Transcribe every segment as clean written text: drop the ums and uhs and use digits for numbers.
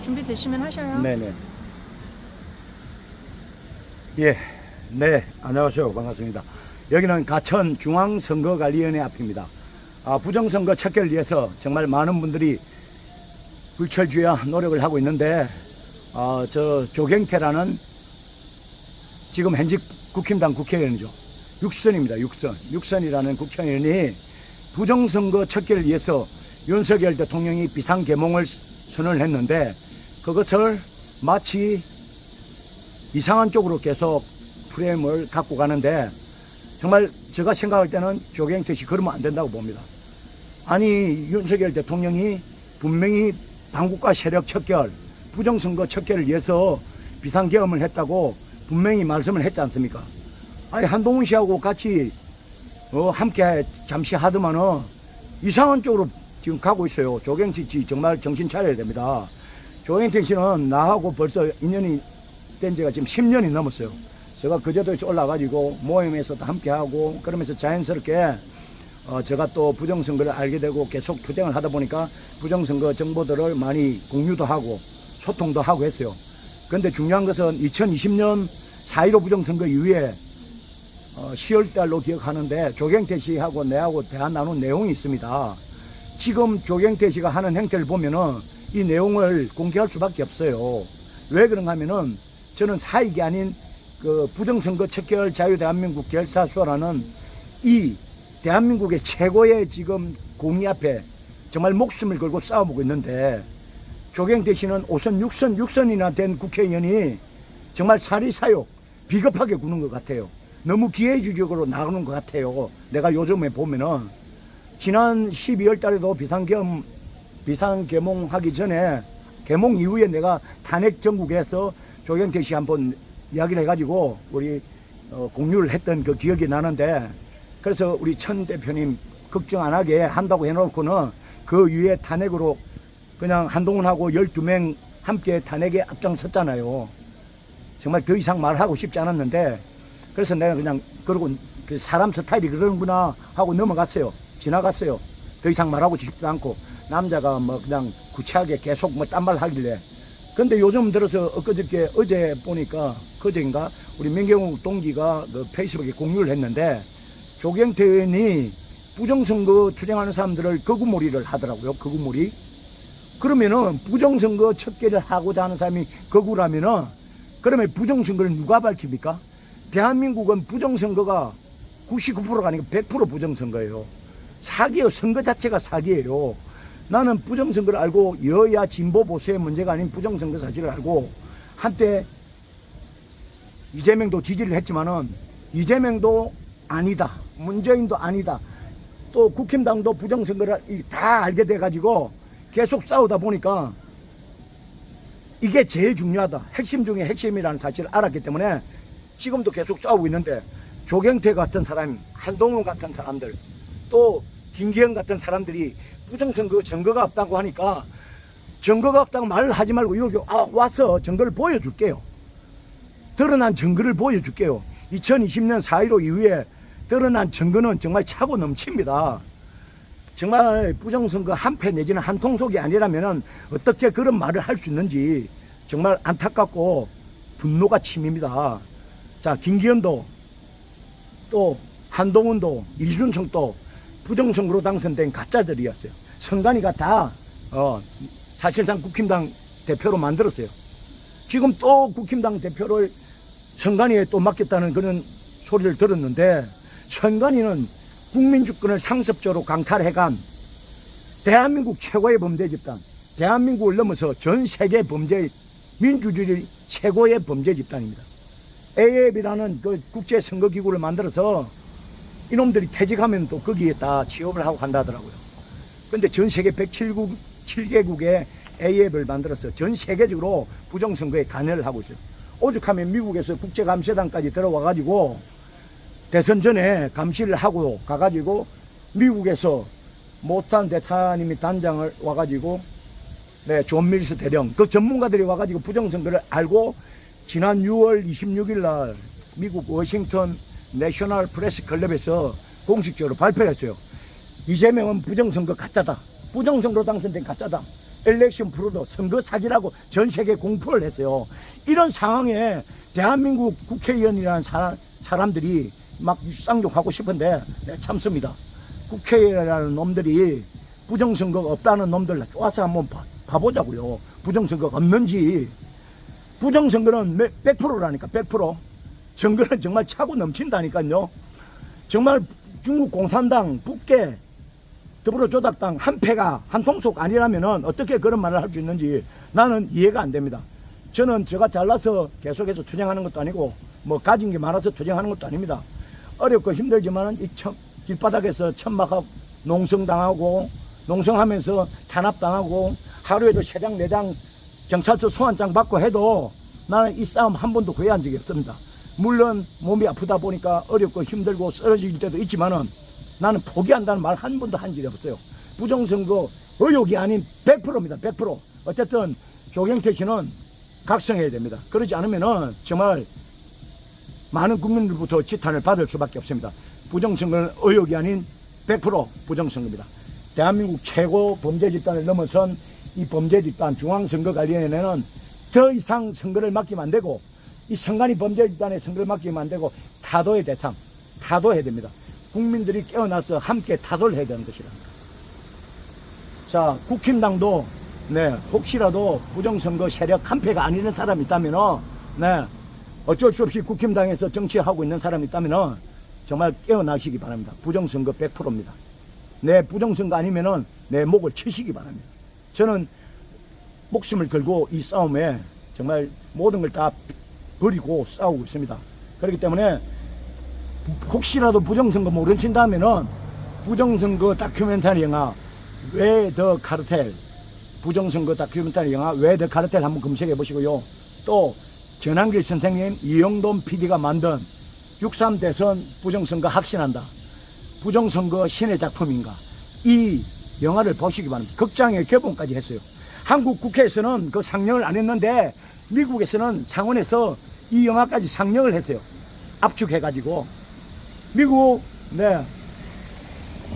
준비되시면 하셔요. 네네. 예, 네, 안녕하세요. 반갑습니다. 여기는 가천 중앙선거관리위원회 앞입니다. 부정선거 척결을 위해서 정말 많은 분들이 불철주야 노력을 하고 있는데, 저 조경태라는 지금 현직 국힘당 국회의원이죠. 육선입니다. 육선이라는 국회의원이 부정선거 척결을 위해서 윤석열 대통령이 비상계몽을 선언을 했는데, 그것을 마치 이상한 쪽으로 계속 프레임을 갖고 가는데, 정말 제가 생각할 때는 조경태 씨 그러면 안 된다고 봅니다. 아니, 윤석열 대통령이 분명히 당국과 세력 척결, 부정선거 척결을 위해서 비상계엄을 했다고 분명히 말씀을 했지 않습니까? 아니, 한동훈 씨하고 같이 함께 잠시 하더만은 이상한 쪽으로 지금 가고 있어요. 조경태 씨 정말 정신 차려야 됩니다. 조경태 씨는 나하고 벌써 인연이 된 지가 지금 10년이 넘었어요. 제가 그제도에 올라가지고 모임에서도 함께 하고 그러면서 자연스럽게 제가 또 부정선거를 알게 되고 계속 투쟁을 하다 보니까 부정선거 정보들을 많이 공유도 하고 소통도 하고 했어요. 그런데 중요한 것은 2020년 4.15 부정선거 이후에 10월 달로 기억하는데 조경태 씨하고 내하고 대화 나눈 내용이 있습니다. 지금 조경태 씨가 하는 행태를 보면은 이 내용을 공개할 수밖에 없어요. 왜 그런가 하면은 저는 사익이 아닌 그 부정선거 척결 자유대한민국 결사수라는 이 대한민국의 최고의 지금 공의 앞에 정말 목숨을 걸고 싸워보고 있는데, 조경태 씨는 5선 6선이나 된 국회의원이 정말 사리사욕 비겁하게 구는 것 같아요. 너무 기회주의적으로 나가는 것 같아요. 내가 요즘에 보면은 지난 12월 달에도 비상계몽 하기 전에 계몽 이후에 내가 탄핵 전국에서 조경태 씨 한번 이야기를 해가지고 우리 공유를 했던 그 기억이 나는데, 그래서 우리 천 대표님 걱정 안 하게 한다고 해놓고는 그 위에 탄핵으로 그냥 한동훈하고 12명 함께 탄핵에 앞장섰잖아요. 정말 더 이상 말하고 싶지 않았는데, 그래서 내가 그냥 그러고 그 사람 스타일이 그러는구나 하고 넘어갔어요. 지나갔어요. 더 이상 말하고 싶지도 않고, 남자가 뭐 그냥 구차하게 계속 뭐 딴 말 하길래. 근데 요즘 들어서 어제 보니까 그제인가 우리 민경욱 동기가 그 페이스북에 공유를 했는데, 조경태 의원이 부정선거 투쟁하는 사람들을 거구몰이를 하더라고요. 거구몰이. 그러면은 부정선거 척결을 하고자 하는 사람이 거구라면은, 그러면 부정선거를 누가 밝힙니까? 대한민국은 부정선거가 99%가 아니고 100% 부정선거예요. 사기예요. 선거 자체가 사기예요. 나는 부정선거를 알고 여야 진보 보수의 문제가 아닌 부정선거 사실을 알고 한때 이재명도 지지를 했지만은 이재명도 아니다, 문재인도 아니다, 또 국힘당도 부정선거를 다 알게 돼가지고 계속 싸우다 보니까 이게 제일 중요하다, 핵심 중에 핵심이라는 사실을 알았기 때문에 지금도 계속 싸우고 있는데, 조경태 같은 사람, 한동훈 같은 사람들, 또 김기현 같은 사람들이 부정선거 증거가 없다고 하니까 증거가 없다고 말을 하지 말고 이렇게 와서 증거를 보여줄게요. 드러난 증거를 보여줄게요. 2020년 4.15 이후에 드러난 증거는 정말 차고 넘칩니다. 정말 부정선거 한패 내지는 한통속이 아니라면 어떻게 그런 말을 할 수 있는지 정말 안타깝고 분노가 치밉니다. 자, 김기현도 또 한동훈도 이준석도 부정선거로 당선된 가짜들이었어요. 선관위가 다 사실상 국힘당 대표로 만들었어요. 지금 또 국힘당 대표를 선관위에 또 맡겼다는 그런 소리를 들었는데, 선관위는 국민주권을 상습적으로 강탈해간 대한민국 최고의 범죄 집단, 대한민국을 넘어서 전 세계 범죄, 민주주의 최고의 범죄 집단입니다. AF이라는 그 국제선거기구를 만들어서 이놈들이 퇴직하면 또 거기에 다 취업을 하고 간다더라고요. 근데 전 세계 107개국의 AF를 만들어서 전 세계적으로 부정선거에 관여를 하고 있어요. 오죽하면 미국에서 국제감시단까지 들어와가지고 대선 전에 감시를 하고 가가지고 미국에서 모탄 대사님이 단장을 와가지고 존 밀스 대령, 그 전문가들이 와가지고 부정선거를 알고 지난 6월 26일 날 미국 워싱턴 내셔널 프레스 클럽에서 공식적으로 발표를 했어요. 이재명은 부정선거 가짜다. 부정선거로 당선된 가짜다. 엘렉션 프로도 선거 사기라고 전 세계에 공포를 했어요. 이런 상황에 대한민국 국회의원이라는 사람들이 막 쌍욕하고 싶은데 네, 참습니다. 국회의원이라는 놈들이 부정선거가 없다는 놈들 쪼아서 한번 봐보자고요. 부정선거가 없는지. 부정선거는 100%라니까 100%. 선거는 정말 차고 넘친다니까요. 정말 중국 공산당, 북계, 더불어조작당 한 패가 한 통속 아니라면 어떻게 그런 말을 할 수 있는지 나는 이해가 안 됩니다. 저는 제가 잘나서 계속해서 투쟁하는 것도 아니고 뭐 가진 게 많아서 투쟁하는 것도 아닙니다. 어렵고 힘들지만은 이 길바닥에서 천막하고 농성당하고 농성하면서 탄압당하고 하루에도 3장 4장 경찰서 소환장 받고 해도 나는 이 싸움 한 번도 후회한 적이 없습니다. 물론 몸이 아프다 보니까 어렵고 힘들고 쓰러질 때도 있지만은 나는 포기한다는 말 한 번도 한 적이 없어요. 부정선거 의혹이 아닌 100%입니다. 100%. 어쨌든 조경태 씨는 각성해야 됩니다. 그러지 않으면은 정말 많은 국민들부터 지탄을 받을 수밖에 없습니다. 부정선거는 의혹이 아닌 100% 부정선거입니다. 대한민국 최고 범죄 집단을 넘어선 이 범죄 집단 중앙선거관리위원회는 더 이상 선거를 맡기면 안 되고 이 선관위 범죄 집단의 선거를 맡기면 안 되고 타도의 대상, 타도해야 됩니다. 국민들이 깨어나서 함께 타도를 해야 되는 것이랍니다. 자, 국힘당도 네, 혹시라도 부정선거 세력 한 패가 아니는 사람이 있다면 네, 어쩔 수 없이 국힘당에서 정치하고 있는 사람이 있다면 정말 깨어나시기 바랍니다. 부정선거 100%입니다. 내 부정선거 아니면은 내 목을 치시기 바랍니다. 저는 목숨을 걸고 이 싸움에 정말 모든 걸 다 버리고 싸우고 있습니다. 그렇기 때문에 혹시라도 부정선거 모르신다면은 부정선거 다큐멘터리 영화 왜 더 카르텔, 부정선거 다큐멘터리 영화 왜 더 카르텔 한번 검색해 보시고요. 또 전한길 선생님, 이영돈 PD가 만든 6.3 대선 부정선거 확신한다. 부정선거 신의 작품인가. 이 영화를 보시기 바랍니다. 극장에 개봉까지 했어요. 한국 국회에서는 그 상영을 안 했는데 미국에서는 상원에서 이 영화까지 상영을 했어요. 압축해가지고. 미국, 네.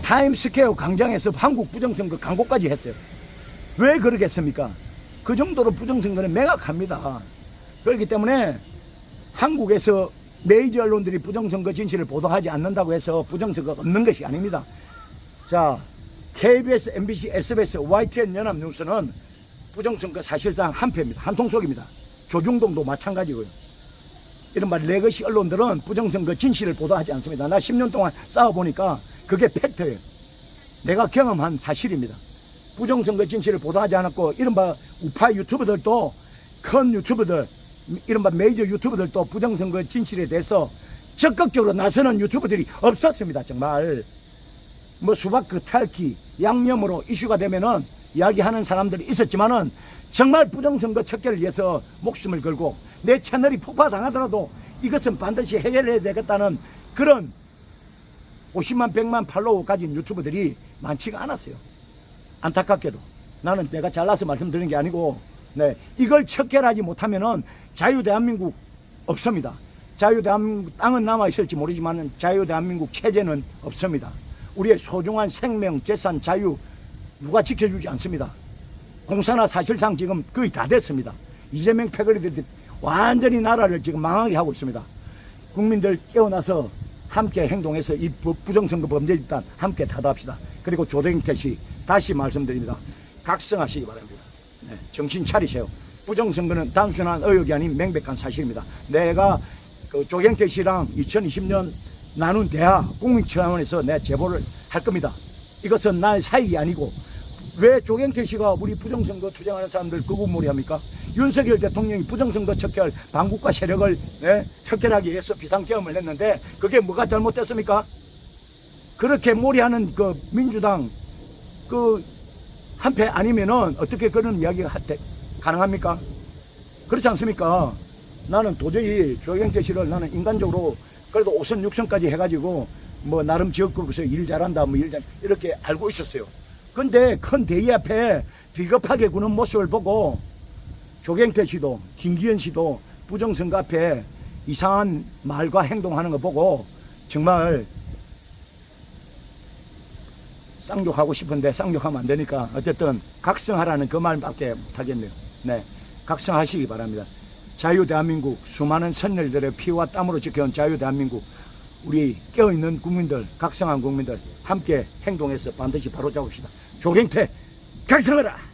타임스퀘어 광장에서 한국 부정선거 광고까지 했어요. 왜 그러겠습니까? 그 정도로 부정선거는 명확합니다. 그렇기 때문에 한국에서 메이저 언론들이 부정선거 진실을 보도하지 않는다고 해서 부정선거가 없는 것이 아닙니다. 자, KBS, MBC, SBS, YTN 연합뉴스는 부정선거 사실상 한패입니다. 한통속입니다. 조중동도 마찬가지고요. 이른바 레거시 언론들은 부정선거 진실을 보도하지 않습니다. 나 10년 동안 싸워보니까 그게 팩트예요. 내가 경험한 사실입니다. 부정선거 진실을 보도하지 않았고 이른바 우파 유튜버들도 큰 유튜버들 이른바 메이저 유튜버들도 부정선거 진실에 대해서 적극적으로 나서는 유튜버들이 없었습니다. 정말 뭐 수박 겉핥기 양념으로 이슈가 되면은 이야기하는 사람들이 있었지만은 정말 부정선거 척결을 위해서 목숨을 걸고 내 채널이 폭파당하더라도 이것은 반드시 해결해야 되겠다는 그런 50만 100만 팔로워 가진 유튜버들이 많지가 않았어요. 안타깝게도 나는 내가 잘나서 말씀드리는 게 아니고 네, 이걸 척결하지 못하면은 자유대한민국 없습니다. 자유대한민국 땅은 남아있을지 모르지만 자유대한민국 체제는 없습니다. 우리의 소중한 생명, 재산, 자유 누가 지켜주지 않습니다. 공사나 사실상 지금 거의 다 됐습니다. 이재명 패거리들이 완전히 나라를 지금 망하게 하고 있습니다. 국민들 깨어나서 함께 행동해서 이 부정선거 범죄 집단 함께 타도합시다. 그리고 조경태 씨 다시 말씀드립니다. 각성하시기 바랍니다. 네, 정신 차리세요. 부정선거는 단순한 의혹이 아닌 명백한 사실입니다. 내가 그 조경태 씨랑 2020년 나눈 대화 국민청원에서 내 제보를 할 겁니다. 이것은 나의 사익이 아니고 왜 조경태 씨가 우리 부정선거 투쟁하는 사람들 거부몰이합니까? 윤석열 대통령이 부정선거 척결 반국가 세력을 척결하기 위해서 비상계엄을 했는데 그게 뭐가 잘못됐습니까? 그렇게 몰이하는 그 민주당 그 한패 아니면은 어떻게 그런 이야기가 가능합니까? 그렇지 않습니까? 나는 도저히 조경태 씨를 나는 인간적으로 그래도 5선 6선까지 해가지고 뭐 나름 지역구에서 일 잘한다 뭐 이렇게 알고 있었어요. 근데 큰 대의 앞에 비겁하게 구는 모습을 보고 조경태 씨도 김기현 씨도 부정선거 앞에 이상한 말과 행동하는 거 보고 정말 쌍욕하고 싶은데 쌍욕하면 안 되니까 어쨌든 각성하라는 그 말밖에 못하겠네요. 네, 각성하시기 바랍니다. 자유 대한민국, 수많은 선열들의 피와 땀으로 지켜온 자유 대한민국, 우리 깨어있는 국민들, 각성한 국민들 함께 행동해서 반드시 바로잡읍시다. 조경태 각성하라.